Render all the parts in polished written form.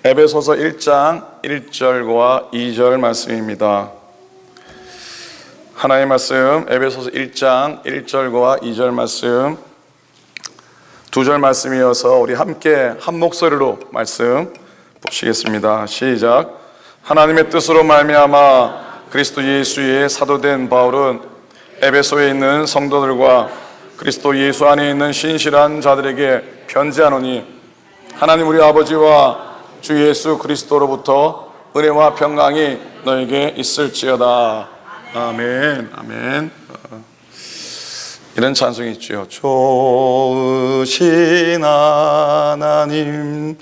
에베소서 1장 1절과 2절 말씀입니다. 하나님의 말씀, 에베소서 1장 1절과 2절 말씀, 두 절 말씀이어서 우리 함께 한 목소리로 말씀 보시겠습니다. 시작. 하나님의 뜻으로 말미암아 그리스도 예수의 사도된 바울은 에베소에 있는 성도들과 그리스도 예수 안에 있는 신실한 자들에게 편지하노니, 하나님 우리 아버지와 주 예수 그리스도로부터 은혜와 평강이 너에게 있을지어다. 아멘. 아멘. 이런 찬송이 있죠. 좋으신 하나님,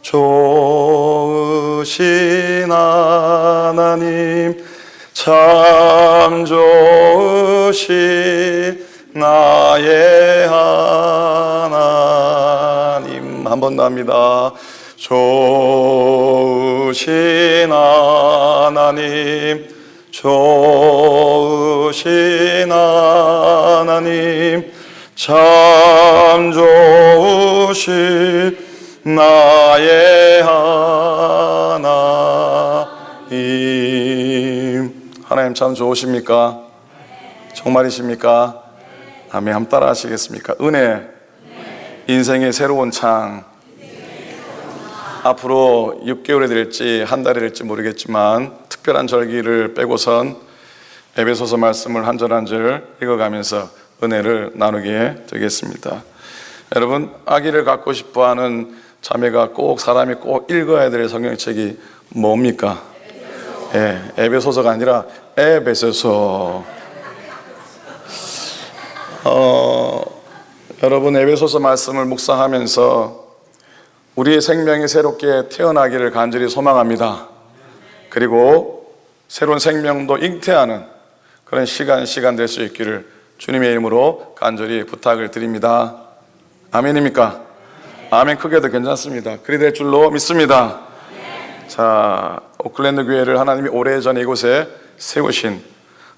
좋으신 하나님, 참 좋으신 나의 하나님. 한 번 더 합니다. 좋으신 하나님, 좋으신 하나님, 참 좋으신 나의 하나님. 하나님 참 좋으십니까? 정말이십니까? 아멘. 한번 따라 하시겠습니까? 은혜, 인생의 새로운 창. 앞으로 6개월이 될지 한 달이 될지 모르겠지만 특별한 절기를 빼고선 에베소서 말씀을 한 절 한 절 읽어가면서 은혜를 나누게 되겠습니다. 여러분, 아기를 갖고 싶어하는 자매가 꼭, 사람이 꼭 읽어야 될 성경책이 뭡니까? 에베소서가 아니라 에베소서. 여러분, 에베소서 말씀을 묵상하면서 우리의 생명이 새롭게 태어나기를 간절히 소망합니다. 그리고 새로운 생명도 잉태하는 그런 시간 될 수 있기를 주님의 이름으로 간절히 부탁을 드립니다. 아멘입니까? 아멘. 크게도 괜찮습니다. 그리 될 줄로 믿습니다. 자, 오클랜드 교회를 하나님이 오래전에 이곳에 세우신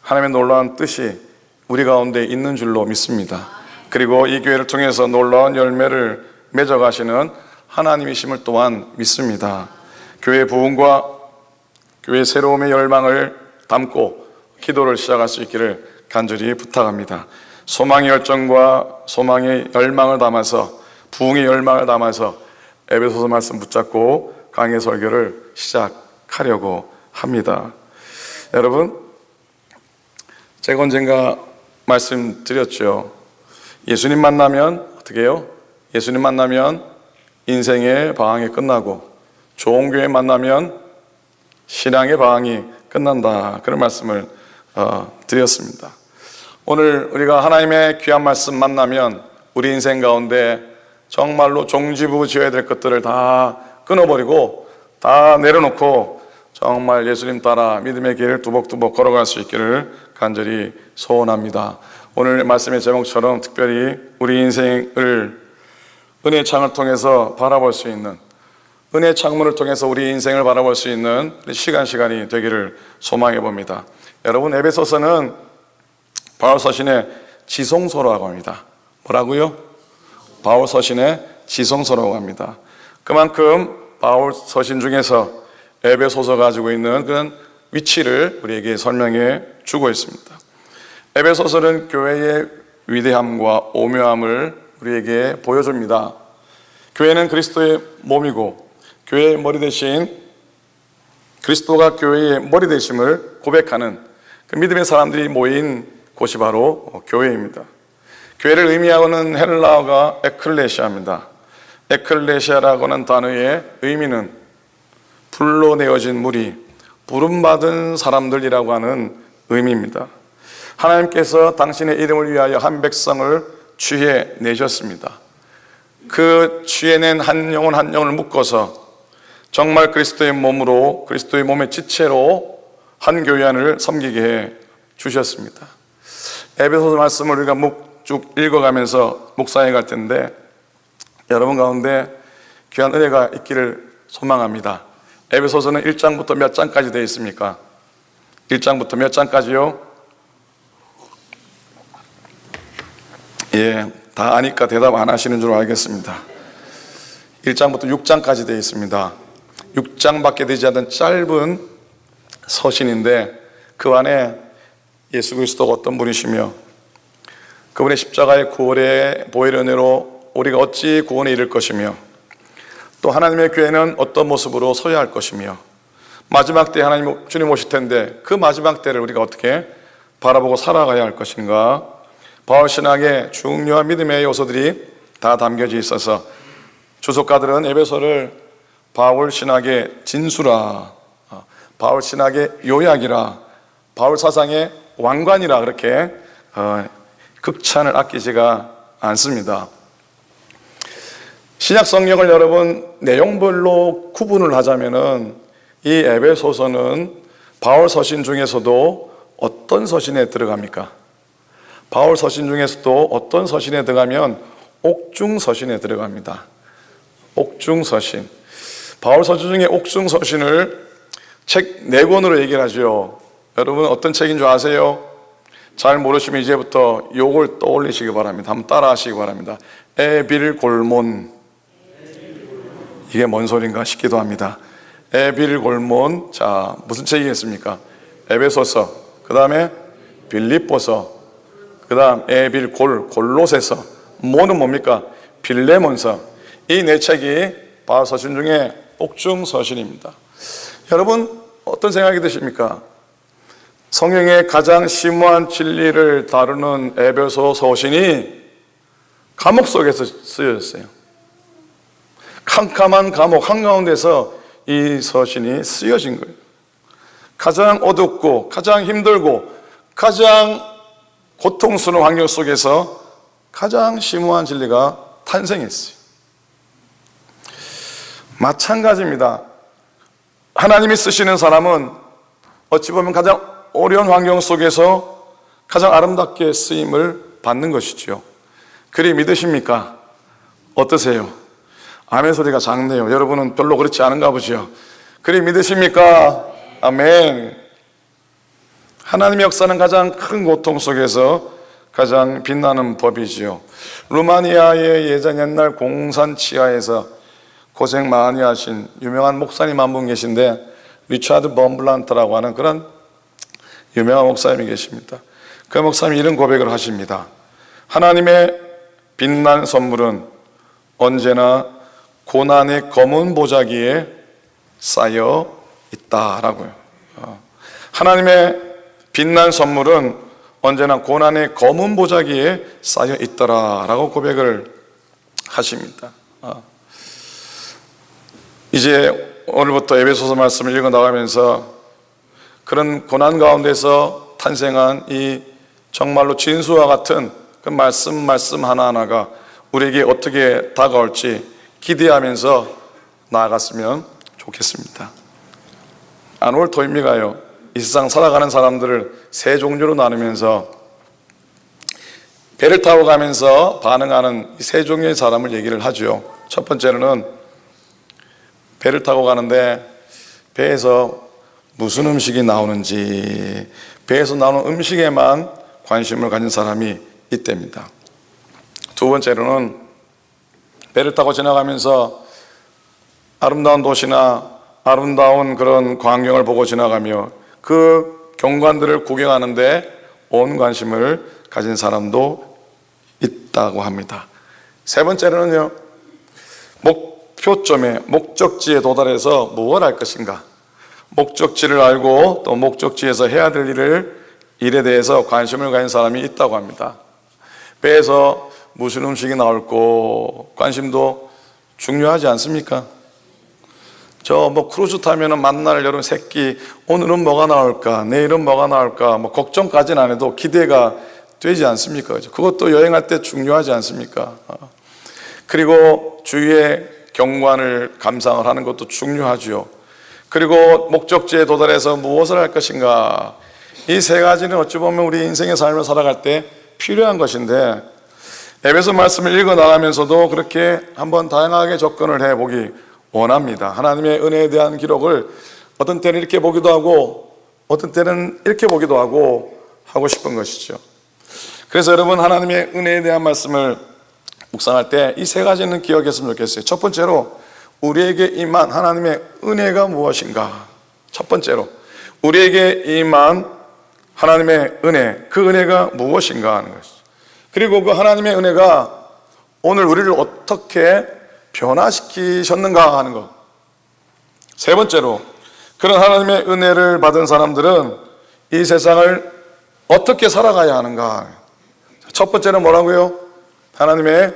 하나님의 놀라운 뜻이 우리 가운데 있는 줄로 믿습니다. 그리고 이 교회를 통해서 놀라운 열매를 맺어가시는 하나님이심을 또한 믿습니다. 교회의 부흥과 교회의 새로움의 열망을 담고 기도를 시작할 수 있기를 간절히 부탁합니다. 소망의 열정과 소망의 열망을 담아서, 부흥의 열망을 담아서 에베소서 말씀 붙잡고 강의 설교를 시작하려고 합니다. 여러분, 제가 언젠가 말씀드렸죠. 예수님 만나면 어떻게 해요? 예수님 만나면 인생의 방황이 끝나고 좋은 교회 만나면 신앙의 방황이 끝난다. 그런 말씀을 드렸습니다. 오늘 우리가 하나님의 귀한 말씀 만나면 우리 인생 가운데 정말로 종지부지어야 될 것들을 다 끊어버리고 다 내려놓고 정말 예수님 따라 믿음의 길을 두벅두벅 걸어갈 수 있기를 간절히 소원합니다. 오늘 말씀의 제목처럼 특별히 우리 인생을 은혜의 창을 통해서 바라볼 수 있는, 은혜의 창문을 통해서 우리 인생을 바라볼 수 있는 시간이 되기를 소망해 봅니다. 여러분, 에베소서는 바울 서신의 지성서라고 합니다. 뭐라고요? 바울 서신의 지성서라고 합니다. 그만큼 바울 서신 중에서 에베소서가 가지고 있는 그런 위치를 우리에게 설명해 주고 있습니다. 에베소서는 교회의 위대함과 오묘함을 우리에게 보여줍니다. 교회는 그리스도의 몸이고 교회의 머리 대신 그리스도가 교회의 머리 되심을 고백하는 그 믿음의 사람들이 모인 곳이 바로 교회입니다. 교회를 의미하는 헬라어가 에클레시아입니다. 에클레시아라고 하는 단어의 의미는 불로 내어진 무리, 부름받은 사람들이라고 하는 의미입니다. 하나님께서 당신의 이름을 위하여 한 백성을 취해 내셨습니다. 그 취해낸 한 영혼 한 영혼을 묶어서 정말 그리스도의 몸으로, 그리스도의 몸의 지체로 한 교회 안을 섬기게 해 주셨습니다. 에베소서 말씀을 우리가 쭉 읽어가면서 묵상해 갈 텐데 여러분 가운데 귀한 은혜가 있기를 소망합니다. 에베소서는 1장부터 몇 장까지 되어 있습니까? 1장부터 몇 장까지요? 다 아니까 대답 안 하시는 줄 알겠습니다. 1장부터 6장까지 되어 있습니다. 6장밖에 되지 않는 짧은 서신인데 그 안에 예수 그리스도가 어떤 분이시며 그분의 십자가의 구원의 보혈의 은혜로 우리가 어찌 구원에 이를 것이며 또 하나님의 교회는 어떤 모습으로 서야 할 것이며 마지막 때 하나님 주님 오실 텐데 그 마지막 때를 우리가 어떻게 바라보고 살아가야 할 것인가, 바울 신학의 중요한 믿음의 요소들이 다 담겨져 있어서 주석가들은 에베소를 바울 신학의 진수라, 바울 신학의 요약이라, 바울 사상의 왕관이라 그렇게 극찬을 아끼지가 않습니다. 신약 성경을 여러분 내용별로 구분을 하자면은 이 에베소서는 바울 서신 중에서도 어떤 서신에 들어갑니까? 바울 서신 중에서도 어떤 서신에 들어가면 옥중 서신에 들어갑니다. 옥중 서신. 바울 서신 중에 옥중 서신을 책 4권으로 얘기를 하죠. 여러분 어떤 책인 줄 아세요? 잘 모르시면 이제부터 요걸 떠올리시기 바랍니다. 한번 따라 하시기 바랍니다. 에빌골몬. 이게 뭔 소린가 싶기도 합니다. 에빌골몬. 자, 무슨 책이겠습니까? 에베소서, 그 다음에 빌립보서, 그 다음 골로새서, 모는 뭡니까? 빌레몬서. 이 4책이 바울 서신 중에 옥중 서신입니다. 여러분 어떤 생각이 드십니까? 성경의 가장 심오한 진리를 다루는 에베소 서신이 감옥 속에서 쓰여졌어요. 캄캄한 감옥 한가운데서 이 서신이 쓰여진 거예요. 가장 어둡고 가장 힘들고 가장 고통스러운 환경 속에서 가장 심오한 진리가 탄생했어요. 마찬가지입니다. 하나님이 쓰시는 사람은 어찌 보면 가장 어려운 환경 속에서 가장 아름답게 쓰임을 받는 것이죠. 그리 믿으십니까? 어떠세요? 아멘 소리가 작네요. 여러분은 별로 그렇지 않은가 보죠. 그리 믿으십니까? 아멘. 하나님의 역사는 가장 큰 고통 속에서 가장 빛나는 법이지요. 루마니아의 예전 옛날 공산 치하에서 고생 많이 하신 유명한 목사님 한 분 계신데 리차드 범블란트라고 하는 그런 유명한 목사님이 계십니다. 그 목사님이 이런 고백을 하십니다. 하나님의 빛난 선물은 언제나 고난의 검은 보자기에 쌓여 있다라고요. 하나님의 빛난 선물은 언제나 고난의 검은 보자기에 쌓여 있더라라고 고백을 하십니다. 이제 오늘부터 에베소서 말씀을 읽어 나가면서 그런 고난 가운데서 탄생한 이 정말로 진수와 같은 그 말씀 하나하나가 우리에게 어떻게 다가올지 기대하면서 나아갔으면 좋겠습니다. 오늘 토요일가요, 이 세상 살아가는 사람들을 3종류로 나누면서 배를 타고 가면서 반응하는 이 3종류의 사람을 얘기를 하죠. 첫 번째로는 배를 타고 가는데 배에서 무슨 음식이 나오는지, 배에서 나오는 음식에만 관심을 가진 사람이 이때입니다. 두 번째로는 배를 타고 지나가면서 아름다운 도시나 아름다운 그런 광경을 보고 지나가며 그 경관들을 구경하는데 온 관심을 가진 사람도 있다고 합니다. 세 번째로는요, 목표점에, 목적지에 도달해서 무엇을 할 것인가, 목적지를 알고 또 목적지에서 해야 될 일에 대해서 관심을 가진 사람이 있다고 합니다. 배에서 무슨 음식이 나올고 관심도 중요하지 않습니까? 크루즈 타면은 만날 여름 새끼, 오늘은 뭐가 나올까, 내일은 뭐가 나올까, 걱정까지는 안 해도 기대가 되지 않습니까? 그것도 여행할 때 중요하지 않습니까? 그리고 주위의 경관을 감상을 하는 것도 중요하죠. 그리고 목적지에 도달해서 무엇을 할 것인가, 이 3가지는 어찌 보면 우리 인생의 삶을 살아갈 때 필요한 것인데, 에베소 말씀을 읽어 나가면서도 그렇게 한번 다양하게 접근을 해보기 원합니다. 하나님의 은혜에 대한 기록을 어떤 때는 이렇게 보기도 하고 어떤 때는 이렇게 보기도 하고 싶은 것이죠. 그래서 여러분, 하나님의 은혜에 대한 말씀을 묵상할 때 이 3가지는 기억했으면 좋겠어요. 첫 번째로, 우리에게 임한 하나님의 은혜가 무엇인가? 첫 번째로 우리에게 임한 하나님의 은혜, 그 은혜가 무엇인가 하는 것이죠. 그리고 그 하나님의 은혜가 오늘 우리를 어떻게 변화시키셨는가 하는 것. 세 번째로 그런 하나님의 은혜를 받은 사람들은 이 세상을 어떻게 살아가야 하는가. 첫 번째는 뭐라고요? 하나님의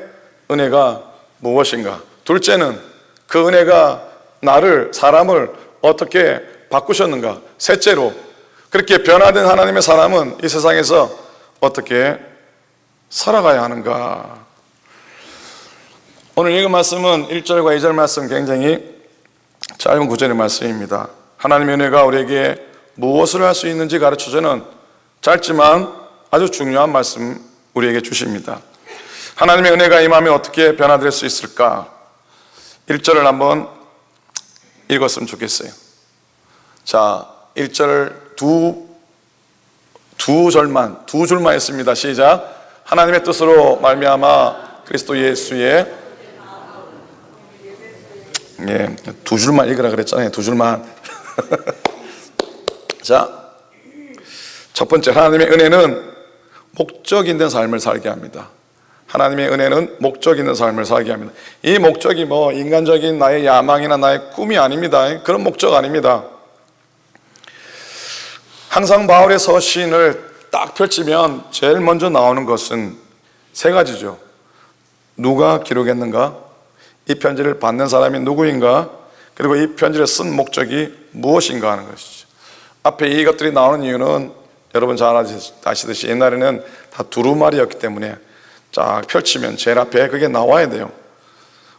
은혜가 무엇인가. 둘째는 그 은혜가 나를, 사람을 어떻게 바꾸셨는가. 셋째로 그렇게 변화된 하나님의 사람은 이 세상에서 어떻게 살아가야 하는가. 오늘 읽은 말씀은 1절과 2절 말씀 굉장히 짧은 구절의 말씀입니다. 하나님의 은혜가 우리에게 무엇을 할 수 있는지 가르쳐주는 짧지만 아주 중요한 말씀 우리에게 주십니다. 하나님의 은혜가 임하면 어떻게 변화될 수 있을까? 1절을 한번 읽었으면 좋겠어요. 자, 1절 두 줄만 했습니다. 시작. 하나님의 뜻으로 말미암아 그리스도 예수의 두 줄만 읽으라 그랬잖아요. 두 줄만. 자, 첫 번째, 하나님의 은혜는 목적 있는 삶을 살게 합니다. 하나님의 은혜는 목적 있는 삶을 살게 합니다. 이 목적이 뭐 인간적인 나의 야망이나 나의 꿈이 아닙니다. 그런 목적 아닙니다. 항상 바울의 서신을 딱 펼치면 제일 먼저 나오는 것은 세 가지죠. 누가 기록했는가? 이 편지를 받는 사람이 누구인가? 그리고 이 편지를 쓴 목적이 무엇인가 하는 것이죠. 앞에 이것들이 나오는 이유는 여러분 잘 아시듯이 옛날에는 다 두루마리였기 때문에 쫙 펼치면 제일 앞에 그게 나와야 돼요.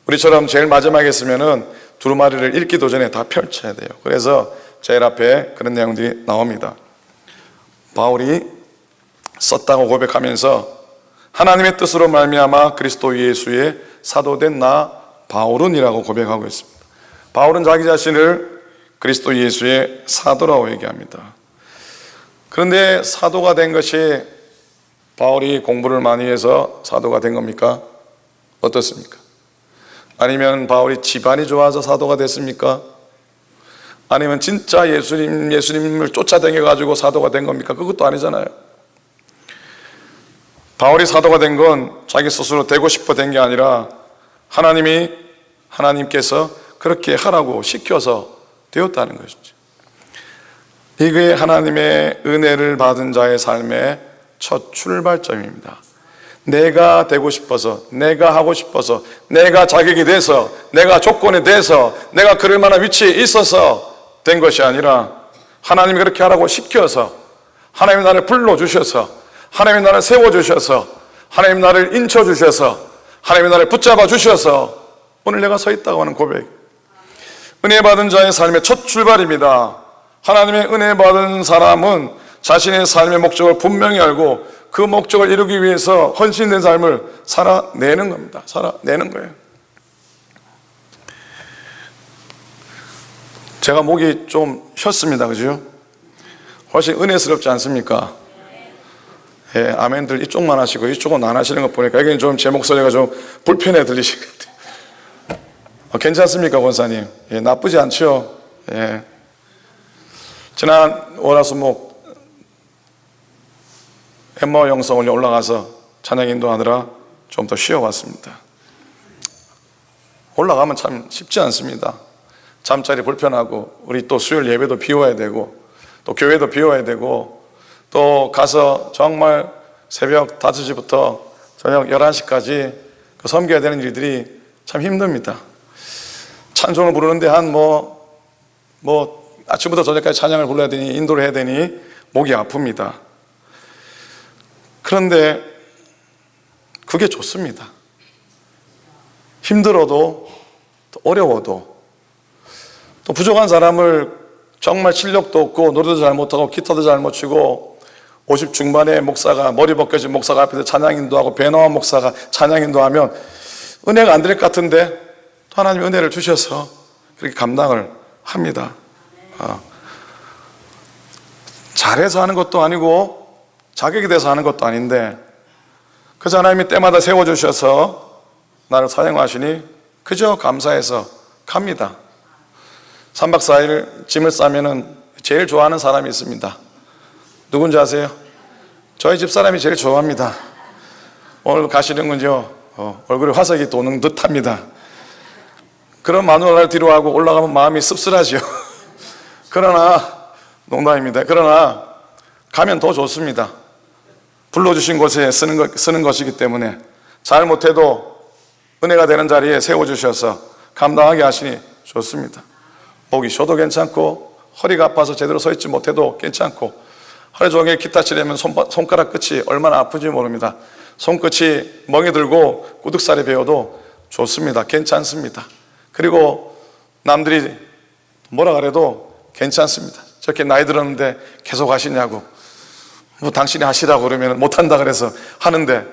우리처럼 제일 마지막에 쓰면은 두루마리를 읽기도 전에 다 펼쳐야 돼요. 그래서 제일 앞에 그런 내용들이 나옵니다. 바울이 썼다고 고백하면서 하나님의 뜻으로 말미암아 그리스도 예수의 사도된 나 바울은이라고 고백하고 있습니다. 바울은 자기 자신을 그리스도 예수의 사도라고 얘기합니다. 그런데 사도가 된 것이 바울이 공부를 많이 해서 사도가 된 겁니까? 어떻습니까? 아니면 바울이 집안이 좋아서 사도가 됐습니까? 아니면 진짜 예수님을 쫓아다녀가지고 사도가 된 겁니까? 그것도 아니잖아요. 바울이 사도가 된 건 자기 스스로 되고 싶어 된 게 아니라 하나님께서 그렇게 하라고 시켜서 되었다는 것이죠. 이게 하나님의 은혜를 받은 자의 삶의 첫 출발점입니다. 내가 되고 싶어서, 내가 하고 싶어서, 내가 자격이 돼서, 내가 조건이 돼서, 내가 그럴 만한 위치에 있어서 된 것이 아니라 하나님이 그렇게 하라고 시켜서, 하나님이 나를 불러주셔서, 하나님이 나를 세워주셔서, 하나님이 나를 인쳐주셔서, 하나님이 나를 붙잡아 주셔서 오늘 내가 서 있다고 하는 고백. 은혜 받은 자의 삶의 첫 출발입니다. 하나님의 은혜 받은 사람은 자신의 삶의 목적을 분명히 알고 그 목적을 이루기 위해서 헌신된 삶을 살아내는 겁니다. 살아내는 거예요. 제가 목이 좀 쉬었습니다. 그죠? 훨씬 은혜스럽지 않습니까? 예, 아멘들 이쪽만 하시고 이쪽은 안 하시는 거 보니까 여기는 좀 제 목소리가 좀 불편해 들리실 것 같아요. 괜찮습니까, 권사님? 예, 나쁘지 않죠? 예. 지난 월화수목 엠마오 영성을 올라가서 찬양 인도하느라 좀 더 쉬어왔습니다. 올라가면 참 쉽지 않습니다. 잠자리 불편하고 우리 또 수요일 예배도 비워야 되고 또 교회도 비워야 되고 또 가서 정말 새벽 5시부터 저녁 11시까지 섬겨야 되는 일들이 참 힘듭니다. 찬송을 부르는데 아침부터 저녁까지 찬양을 불러야 되니 인도를 해야 되니 목이 아픕니다. 그런데 그게 좋습니다. 힘들어도 또 어려워도 또 부족한 사람을 정말 실력도 없고 노래도 잘 못하고 기타도 잘 못 치고 50 중반의 목사가 머리 벗겨진 목사가 앞에서 찬양 인도하고 배 나온 목사가 찬양 인도하면 은혜가 안 될 것 같은데 또 하나님이 은혜를 주셔서 그렇게 감당을 합니다. 잘해서 하는 것도 아니고 자격이 돼서 하는 것도 아닌데 그저 하나님이 때마다 세워주셔서 나를 사용하시니 그저 감사해서 갑니다. 3박 4일 짐을 싸면은 제일 좋아하는 사람이 있습니다. 누군지 아세요? 저희 집사람이 제일 좋아합니다. 오늘 가시는군요. 얼굴에 화석이 도는 듯 합니다. 그런 마누라를 뒤로하고 올라가면 마음이 씁쓸하죠. 그러나 농담입니다. 그러나 가면 더 좋습니다. 불러주신 곳에 쓰는 것이기 때문에 잘못해도 은혜가 되는 자리에 세워주셔서 감당하게 하시니 좋습니다. 목이 쉬어도 괜찮고 허리가 아파서 제대로 서 있지 못해도 괜찮고 하루 종일 기타 치려면 손가락 끝이 얼마나 아픈지 모릅니다. 손끝이 멍에 들고 구둑살이 베어도 좋습니다. 괜찮습니다. 그리고 남들이 뭐라 그래도 괜찮습니다. 저렇게 나이 들었는데 계속 하시냐고, 뭐 당신이 하시라고 그러면 못한다 그래서 하는데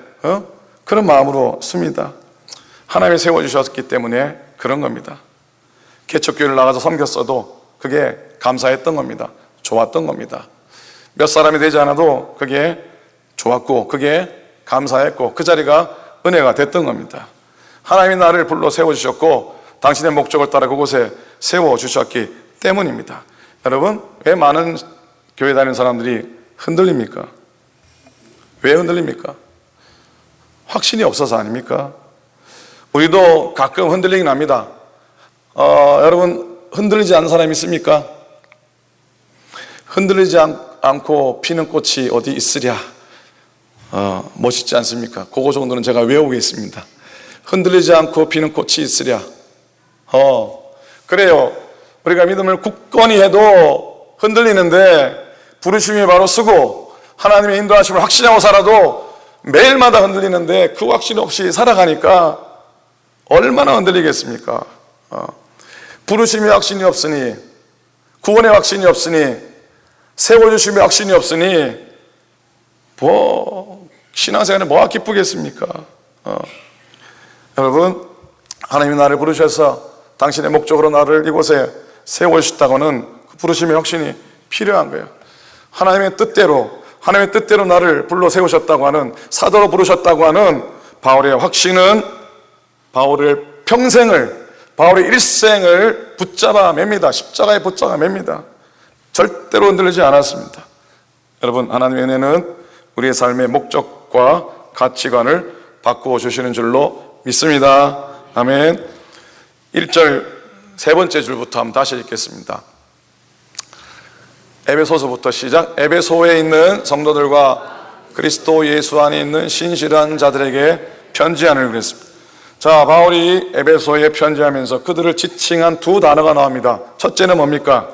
그런 마음으로 씁니다. 하나님이 세워주셨기 때문에 그런 겁니다. 개척교회를 나가서 섬겼어도 그게 감사했던 겁니다. 좋았던 겁니다. 몇 사람이 되지 않아도 그게 좋았고 그게 감사했고 그 자리가 은혜가 됐던 겁니다. 하나님이 나를 불러 세워주셨고 당신의 목적을 따라 그곳에 세워주셨기 때문입니다. 여러분, 왜 많은 교회 다니는 사람들이 흔들립니까? 왜 흔들립니까? 확신이 없어서 아닙니까? 우리도 가끔 흔들리긴 합니다. 여러분, 흔들리지 않는 사람이 있습니까? 흔들리지 않고 피는 꽃이 어디 있으랴. 멋있지 않습니까? 그거 정도는 제가 외우겠습니다. 흔들리지 않고 피는 꽃이 있으랴. 그래요. 우리가 믿음을 굳건히 해도 흔들리는데 부르심이 바로 쓰고 하나님의 인도하심을 확신하고 살아도 매일마다 흔들리는데 그 확신 없이 살아가니까 얼마나 흔들리겠습니까? 부르심의 확신이 없으니, 구원의 확신이 없으니, 세워주심의 확신이 없으니 신앙생활에 뭐가 기쁘겠습니까? 여러분, 하나님이 나를 부르셔서 당신의 목적으로 나를 이곳에 세워주셨다고는 그 부르심의 확신이 필요한 거예요. 하나님의 뜻대로 나를 불러 세우셨다고 하는, 사도로 부르셨다고 하는 바울의 확신은 바울의 평생을, 바울의 일생을 붙잡아 맵니다. 십자가에 붙잡아 맵니다. 절대로 흔들리지 않았습니다. 여러분, 하나님의 은혜는 우리의 삶의 목적과 가치관을 바꾸어 주시는 줄로 믿습니다. 아멘. 1절 세 번째 줄부터 한번 다시 읽겠습니다. 에베소서부터 시작. 에베소에 있는 성도들과 그리스도 예수 안에 있는 신실한 자들에게 편지하는 그랬습니다. 자, 바울이 에베소에 편지하면서 그들을 지칭한 두 단어가 나옵니다. 첫째는 뭡니까?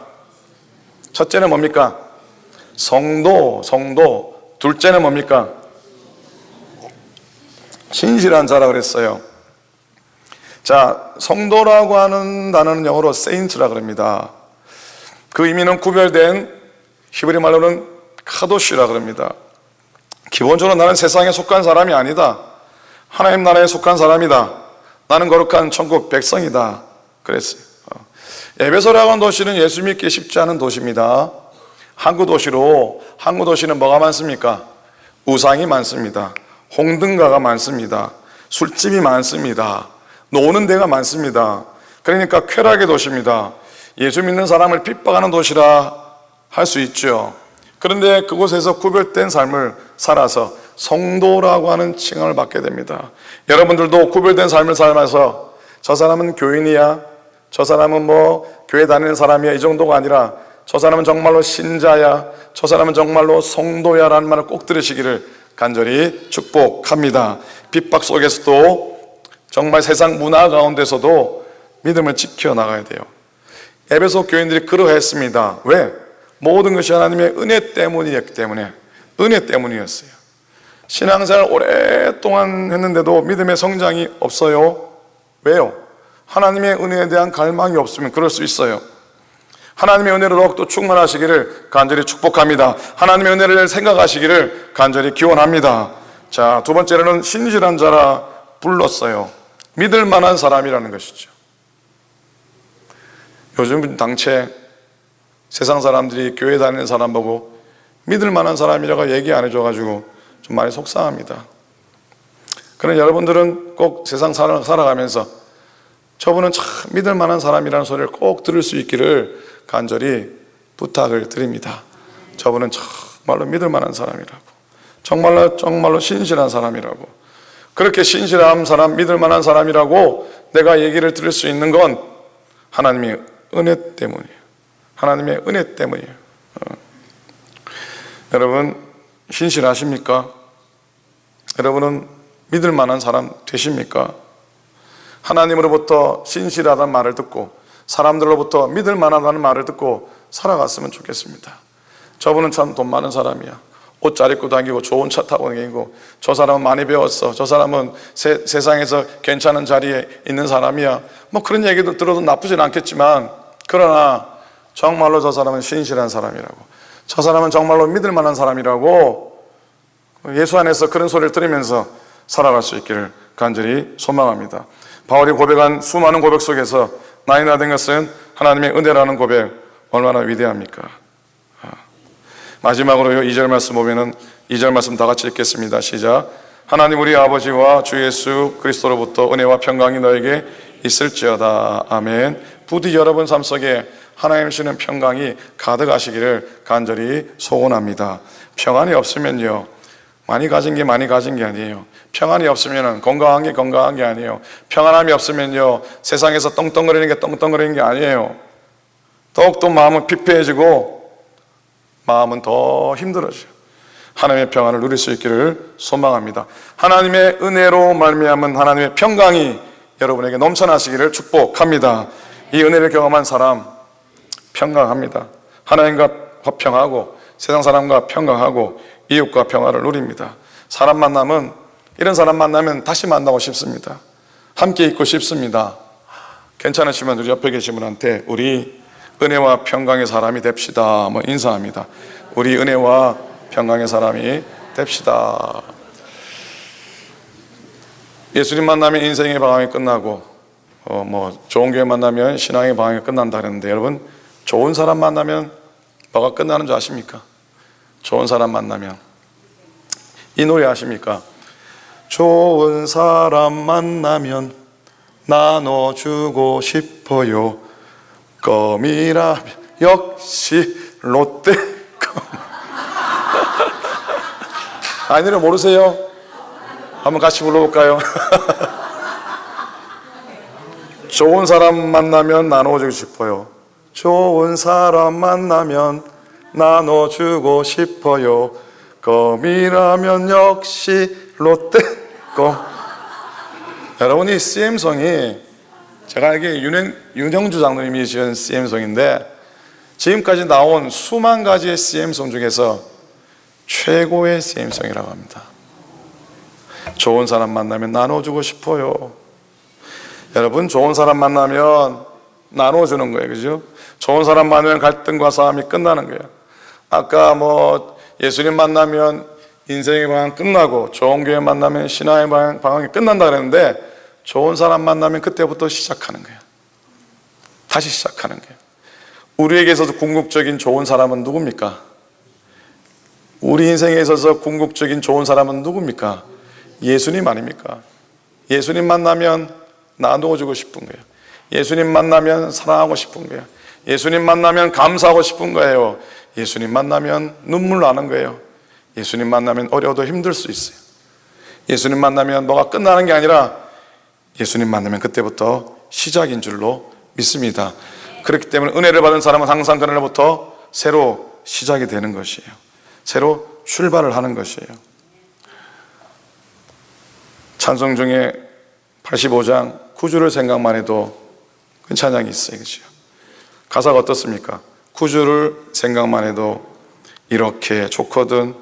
성도. 둘째는 뭡니까? 신실한 자라 그랬어요. 자, 성도라고 하는 단어는 영어로 saints라 그럽니다. 그 의미는 구별된, 히브리 말로는 카도시라 그럽니다. 기본적으로 나는 세상에 속한 사람이 아니다. 하나님 나라에 속한 사람이다. 나는 거룩한 천국 백성이다. 그랬어요. 에베소라고 하는 도시는 예수 믿기 쉽지 않은 도시입니다. 항구 도시는 뭐가 많습니까? 우상이 많습니다. 홍등가가 많습니다. 술집이 많습니다. 노는 데가 많습니다. 그러니까 쾌락의 도시입니다. 예수 믿는 사람을 핍박하는 도시라 할 수 있죠. 그런데 그곳에서 구별된 삶을 살아서 성도라고 하는 칭함을 받게 됩니다. 여러분들도 구별된 삶을 살면서 저 사람은 교인이야, 저 사람은 교회 다니는 사람이야, 이 정도가 아니라 저 사람은 정말로 신자야, 저 사람은 정말로 성도야 라는 말을 꼭 들으시기를 간절히 축복합니다. 핍박 속에서도 정말 세상 문화 가운데서도 믿음을 지켜나가야 돼요. 에베소 교인들이 그러했습니다. 왜? 모든 것이 하나님의 은혜 때문이었기 때문에, 은혜 때문이었어요. 신앙생활 오랫동안 했는데도 믿음의 성장이 없어요. 왜요? 하나님의 은혜에 대한 갈망이 없으면 그럴 수 있어요. 하나님의 은혜로 더욱더 충만하시기를 간절히 축복합니다. 하나님의 은혜를 생각하시기를 간절히 기원합니다. 자, 두 번째로는 신실한 자라 불렀어요. 믿을 만한 사람이라는 것이죠. 요즘 당체 세상 사람들이 교회 다니는 사람 보고 믿을 만한 사람이라고 얘기 안 해줘가지고 좀 많이 속상합니다. 그러나 여러분들은 꼭 세상 살아가면서 저분은 참 믿을 만한 사람이라는 소리를 꼭 들을 수 있기를 간절히 부탁을 드립니다. 저분은 정말로 믿을 만한 사람이라고, 정말로 신실한 사람이라고, 그렇게 신실한 사람, 믿을 만한 사람이라고 내가 얘기를 들을 수 있는 건 하나님의 은혜 때문이에요. 하나님의 은혜 때문이에요. 여러분 신실하십니까? 여러분은 믿을 만한 사람 되십니까? 하나님으로부터 신실하다는 말을 듣고 사람들로부터 믿을 만하다는 말을 듣고 살아갔으면 좋겠습니다. 저분은 참 돈 많은 사람이야, 옷 잘 입고 다니고 좋은 차 타고 다니고, 저 사람은 많이 배웠어, 저 사람은 세상에서 괜찮은 자리에 있는 사람이야, 뭐 그런 얘기도 들어도 나쁘진 않겠지만, 그러나 정말로 저 사람은 신실한 사람이라고, 저 사람은 정말로 믿을 만한 사람이라고 예수 안에서 그런 소리를 들으면서 살아갈 수 있기를 간절히 소망합니다. 바울이 고백한 수많은 고백 속에서 나이나 된 것은 하나님의 은혜라는 고백, 얼마나 위대합니까? 마지막으로 2절 말씀 보면은 2절 말씀 다 같이 읽겠습니다. 시작. 하나님 우리 아버지와 주 예수 그리스도로부터 은혜와 평강이 너에게 있을지어다. 아멘. 부디 여러분 삶 속에 하나님 주시는 평강이 가득하시기를 간절히 소원합니다. 평안이 없으면요, 많이 가진 게 아니에요. 평안이 없으면 건강한 게 아니에요. 평안함이 없으면요, 세상에서 떵떵거리는 게 아니에요. 더욱더 마음은 피폐해지고 마음은 더 힘들어져요. 하나님의 평안을 누릴 수 있기를 소망합니다. 하나님의 은혜로 말미암은 하나님의 평강이 여러분에게 넘쳐나시기를 축복합니다. 이 은혜를 경험한 사람 평강합니다. 하나님과 화평하고 세상 사람과 평강하고 이웃과 평화를 누립니다. 이런 사람 만나면 다시 만나고 싶습니다. 함께 있고 싶습니다. 괜찮으시면 우리 옆에 계신 분한테 우리 은혜와 평강의 사람이 됩시다. 인사합니다. 우리 은혜와 평강의 사람이 됩시다. 예수님 만나면 인생의 방황이 끝나고 좋은 교회 만나면 신앙의 방황이 끝난다 그랬는데, 여러분 좋은 사람 만나면 뭐가 끝나는 줄 아십니까? 좋은 사람 만나면 이 노래 아십니까? 좋은 사람 만나면 나눠주고 싶어요. 껌이라면 역시 롯데 껌. 이 노래 모르세요? 한번 같이 불러볼까요? 좋은 사람 만나면 나눠주고 싶어요. 좋은 사람 만나면 나눠주고 싶어요. 껌이라면 역시 롯데 껌. 여러분, 이 CM송이 제가 알기에 윤형주 장로님이 지은 CM송인데 지금까지 나온 수만 가지의 CM송 중에서 최고의 CM송이라고 합니다. 좋은 사람 만나면 나눠주고 싶어요. 여러분, 좋은 사람 만나면 나눠주는 거예요. 그죠? 좋은 사람 만나면 갈등과 싸움이 끝나는 거예요. 아까 예수님 만나면 인생의 방황 끝나고 좋은 교회 만나면 신앙의 방황이 끝난다 그랬는데, 좋은 사람 만나면 그때부터 시작하는 거예요. 다시 시작하는 거예요. 우리에게 있어서 궁극적인 좋은 사람은 누굽니까? 우리 인생에 있어서 궁극적인 좋은 사람은 누굽니까? 예수님 아닙니까? 예수님 만나면 나누어주고 싶은 거예요. 예수님 만나면 사랑하고 싶은 거예요. 예수님 만나면 감사하고 싶은 거예요. 예수님 만나면 눈물 나는 거예요. 예수님 만나면 어려워도 힘들 수 있어요. 예수님 만나면 뭐가 끝나는 게 아니라 예수님 만나면 그때부터 시작인 줄로 믿습니다. 그렇기 때문에 은혜를 받은 사람은 항상 그날부터 새로 시작이 되는 것이에요. 새로 출발을 하는 것이에요. 찬송 중에 85장 구주를 생각만 해도 그 찬양이 있어요. 그렇죠? 가사가 어떻습니까? 구주를 생각만 해도 이렇게 좋거든,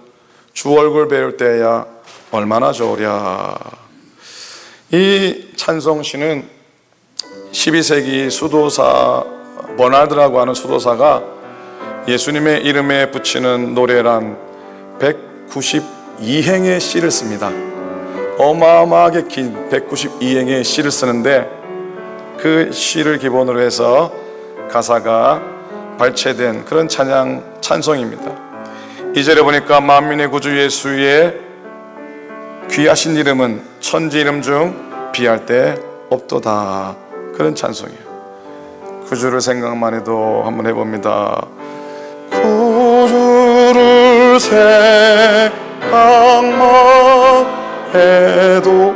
주 얼굴 배울 때야 얼마나 좋으랴. 이 찬송시는 12세기 수도사 버나드라고 하는 수도사가 예수님의 이름에 붙이는 노래란 192행의 시를 씁니다. 어마어마하게 긴 192행의 시를 쓰는데, 그 시를 기본으로 해서 가사가 발췌된 그런 찬송입니다. 2절에 보니까 만민의 구주 예수의 귀하신 이름은 천지 이름 중 비할 데 없도다. 그런 찬송이에요. 구주를 생각만 해도 한번 해봅니다. 구주를 생각만 해도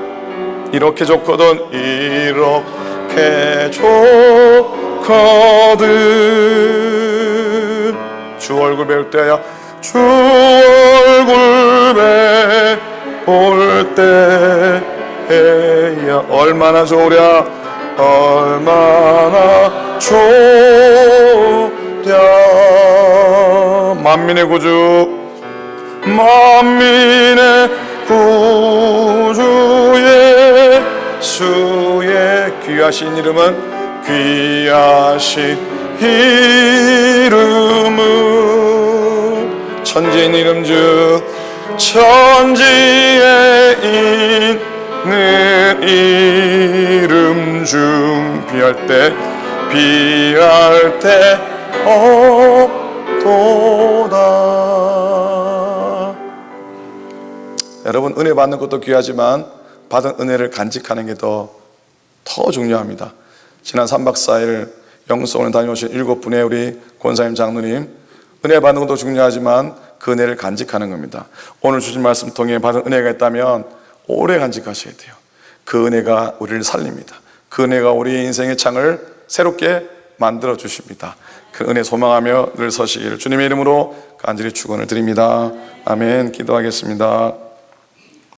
이렇게 좋거든, 이렇게 좋거든. 주 얼굴 배울 때야, 주 얼굴 배울 때야 얼마나 좋으랴, 얼마나 좋으랴. 만민의 구주, 만민의 구주 예수의 귀하신 이름은, 귀하신 이름은 천지의 이름 중 천지에 있는 이름 중 비할 때 없도다. 여러분, 은혜 받는 것도 귀하지만 받은 은혜를 간직하는 게 더 중요합니다. 지난 3박 4일 영성을 다녀오신 7분의 우리 권사님 장로님, 은혜 받는 것도 중요하지만 그 은혜를 간직하는 겁니다. 오늘 주신 말씀 통해 받은 은혜가 있다면 오래 간직하셔야 돼요. 그 은혜가 우리를 살립니다. 그 은혜가 우리 인생의 창을 새롭게 만들어 주십니다. 그 은혜 소망하며 늘 서시기를 주님의 이름으로 간절히 축원을 드립니다. 아멘. 기도하겠습니다.